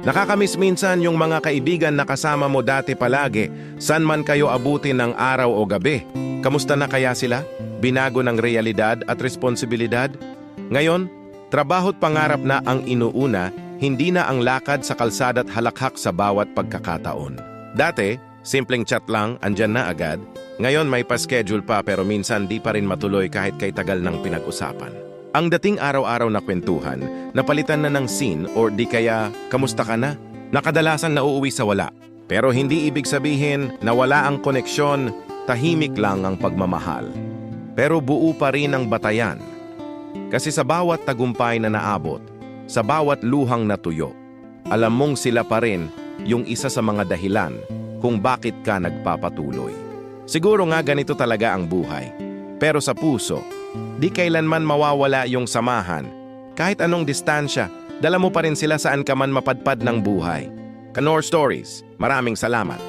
Nakakamiss minsan yung mga kaibigan na kasama mo dati palagi, san man kayo abutin ng araw o gabi. Kamusta na kaya sila? Binago ng realidad at responsibilidad? Ngayon, trabaho't pangarap na ang inuuna, hindi na ang lakad sa kalsada't halakhak sa bawat pagkakataon. Dati, simpleng chat lang, andyan na agad. Ngayon may pa-schedule pa pero minsan di pa rin matuloy kahit kay tagal ng pinag-usapan. Ang dating araw-araw na kwentuhan, napalitan na ng scene or di kaya, kamusta ka na? Nakadalasan nauuwi sa wala. Pero hindi ibig sabihin na wala ang koneksyon, tahimik lang ang pagmamahal. Pero buo pa rin ang batayan. Kasi sa bawat tagumpay na naabot, sa bawat luhang natuyo, alam mong sila pa rin yung isa sa mga dahilan kung bakit ka nagpapatuloy. Siguro nga ganito talaga ang buhay. Pero sa puso, di kailanman mawawala yung samahan. Kahit anong distansya, dala mo pa rin sila saan ka man mapadpad ng buhay. Knorr Stories, maraming salamat.